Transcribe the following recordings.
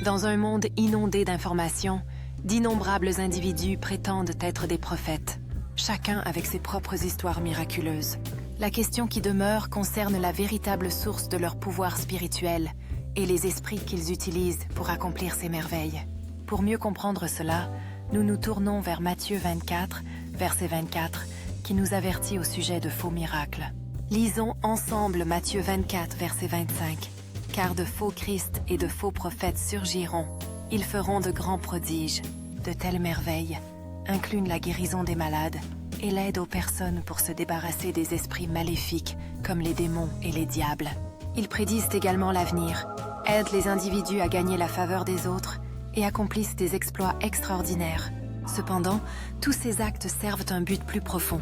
Dans un monde inondé d'informations, d'innombrables individus prétendent être des prophètes, chacun avec ses propres histoires miraculeuses. La question qui demeure concerne la véritable source de leur pouvoir spirituel et les esprits qu'ils utilisent pour accomplir ces merveilles. Pour mieux comprendre cela, nous nous tournons vers Matthieu 24, verset 24, qui nous avertit au sujet de faux miracles. Lisons ensemble Matthieu 24, verset 25. « Car de faux Christ et de faux prophètes surgiront. Ils feront de grands prodiges, de telles merveilles, incluent la guérison des malades et l'aide aux personnes pour se débarrasser des esprits maléfiques comme les démons et les diables. Ils prédisent également l'avenir, aident les individus à gagner la faveur des autres et accomplissent des exploits extraordinaires. Cependant, tous ces actes servent un but plus profond.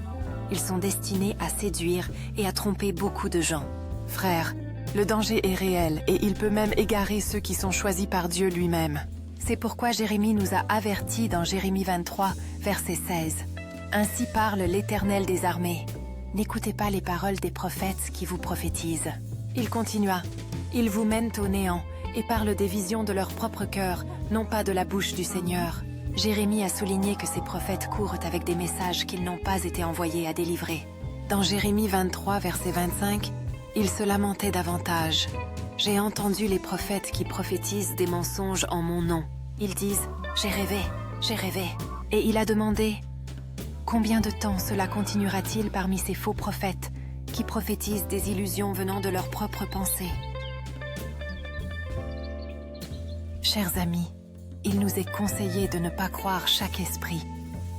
Ils sont destinés à séduire et à tromper beaucoup de gens. Frères, le danger est réel et il peut même égarer ceux qui sont choisis par Dieu lui-même. C'est pourquoi Jérémie nous a avertis dans Jérémie 23, verset 16. « Ainsi parle l'Éternel des armées. N'écoutez pas les paroles des prophètes qui vous prophétisent. » Il continua. « Ils vous mènent au néant et parlent des visions de leur propre cœur, non pas de la bouche du Seigneur. » Jérémie a souligné que ces prophètes courent avec des messages qu'ils n'ont pas été envoyés à délivrer. Dans Jérémie 23, verset 25, il se lamentait davantage. « J'ai entendu les prophètes qui prophétisent des mensonges en mon nom. Ils disent « J'ai rêvé, j'ai rêvé. » Et il a demandé « Combien de temps cela continuera-t-il parmi ces faux prophètes qui prophétisent des illusions venant de leurs propres pensées ?» Chers amis, il nous est conseillé de ne pas croire chaque esprit,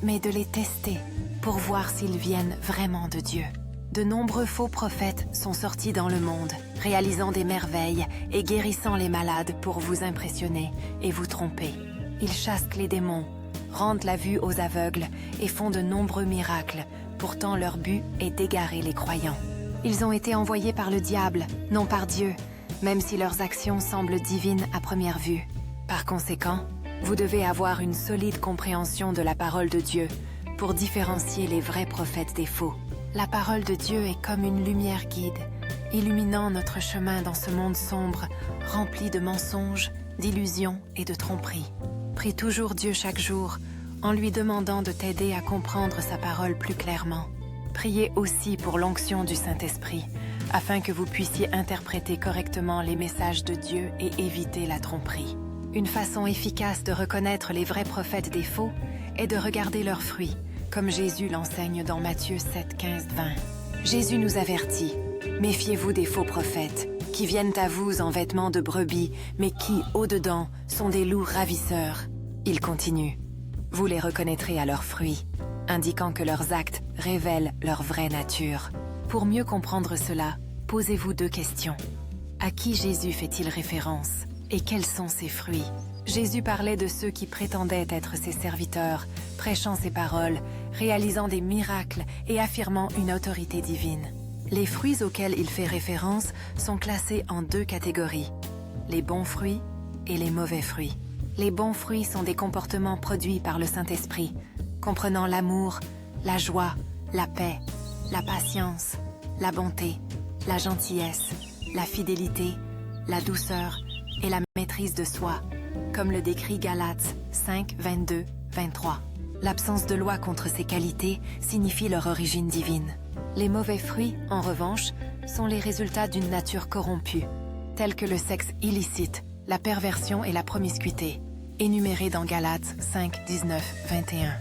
mais de les tester pour voir s'ils viennent vraiment de Dieu. De nombreux faux prophètes sont sortis dans le monde, réalisant des merveilles et guérissant les malades pour vous impressionner et vous tromper. Ils chassent les démons, rendent la vue aux aveugles et font de nombreux miracles. Pourtant, leur but est d'égarer les croyants. Ils ont été envoyés par le diable, non par Dieu, même si leurs actions semblent divines à première vue. Par conséquent, vous devez avoir une solide compréhension de la parole de Dieu pour différencier les vrais prophètes des faux. La parole de Dieu est comme une lumière guide, illuminant notre chemin dans ce monde sombre, rempli de mensonges, d'illusions et de tromperies. Prie toujours Dieu chaque jour, en lui demandant de t'aider à comprendre sa parole plus clairement. Priez aussi pour l'onction du Saint-Esprit, afin que vous puissiez interpréter correctement les messages de Dieu et éviter la tromperie. Une façon efficace de reconnaître les vrais prophètes des faux est de regarder leurs fruits, comme Jésus l'enseigne dans Matthieu 7, 15, 20. Jésus nous avertit « Méfiez-vous des faux prophètes, qui viennent à vous en vêtements de brebis, mais qui, au-dedans, sont des loups ravisseurs. » Il continue « Vous les reconnaîtrez à leurs fruits, indiquant que leurs actes révèlent leur vraie nature. » Pour mieux comprendre cela, posez-vous 2 questions. À qui Jésus fait-il référence et quels sont ses fruits? Jésus parlait de ceux qui prétendaient être ses serviteurs, prêchant ses paroles, réalisant des miracles et affirmant une autorité divine. Les fruits auxquels il fait référence sont classés en 2 catégories, les bons fruits et les mauvais fruits. Les bons fruits sont des comportements produits par le Saint-Esprit, comprenant l'amour, la joie, la paix, la patience, la bonté, la gentillesse, la fidélité, la douceur et la maîtrise de soi, comme le décrit Galates 5, 22, 23. L'absence de loi contre ces qualités signifie leur origine divine. Les mauvais fruits, en revanche, sont les résultats d'une nature corrompue, tels que le sexe illicite, la perversion et la promiscuité, énumérés dans Galates 5, 19, 21.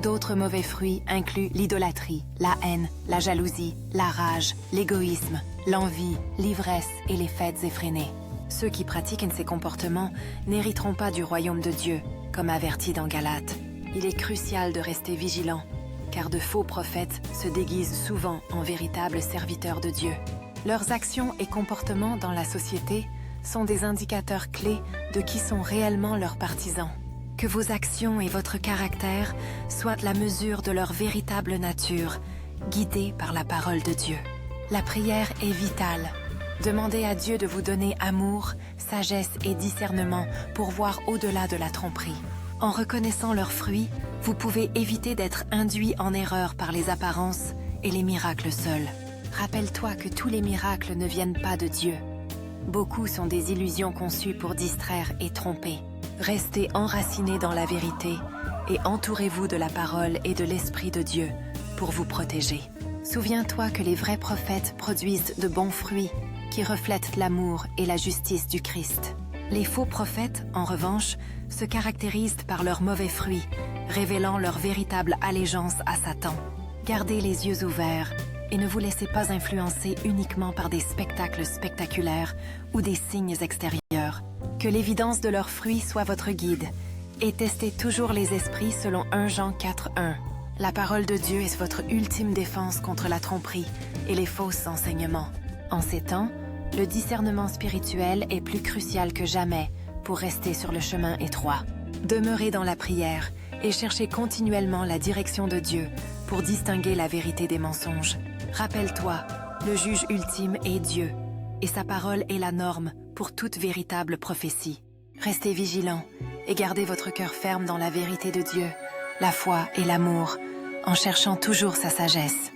D'autres mauvais fruits incluent l'idolâtrie, la haine, la jalousie, la rage, l'égoïsme, l'envie, l'ivresse et les fêtes effrénées. Ceux qui pratiquent ces comportements n'hériteront pas du royaume de Dieu, comme averti dans Galates. Il est crucial de rester vigilant, car de faux prophètes se déguisent souvent en véritables serviteurs de Dieu. Leurs actions et comportements dans la société sont des indicateurs clés de qui sont réellement leurs partisans. Que vos actions et votre caractère soient la mesure de leur véritable nature, guidés par la parole de Dieu. La prière est vitale. Demandez à Dieu de vous donner amour, sagesse et discernement pour voir au-delà de la tromperie. En reconnaissant leurs fruits, vous pouvez éviter d'être induit en erreur par les apparences et les miracles seuls. Rappelle-toi que tous les miracles ne viennent pas de Dieu. Beaucoup sont des illusions conçues pour distraire et tromper. Restez enracinés dans la vérité et entourez-vous de la parole et de l'Esprit de Dieu pour vous protéger. Souviens-toi que les vrais prophètes produisent de bons fruits qui reflètent l'amour et la justice du Christ. Les faux prophètes, en revanche, se caractérisent par leurs mauvais fruits, révélant leur véritable allégeance à Satan. Gardez les yeux ouverts et ne vous laissez pas influencer uniquement par des spectacles spectaculaires ou des signes extérieurs. Que l'évidence de leurs fruits soit votre guide et testez toujours les esprits selon 1 Jean 4:1. La parole de Dieu est votre ultime défense contre la tromperie et les faux enseignements. En ces temps, le discernement spirituel est plus crucial que jamais pour rester sur le chemin étroit. Demeurez dans la prière et cherchez continuellement la direction de Dieu pour distinguer la vérité des mensonges. Rappelle-toi, le juge ultime est Dieu et sa parole est la norme pour toute véritable prophétie. Restez vigilants et gardez votre cœur ferme dans la vérité de Dieu, la foi et l'amour, en cherchant toujours sa sagesse.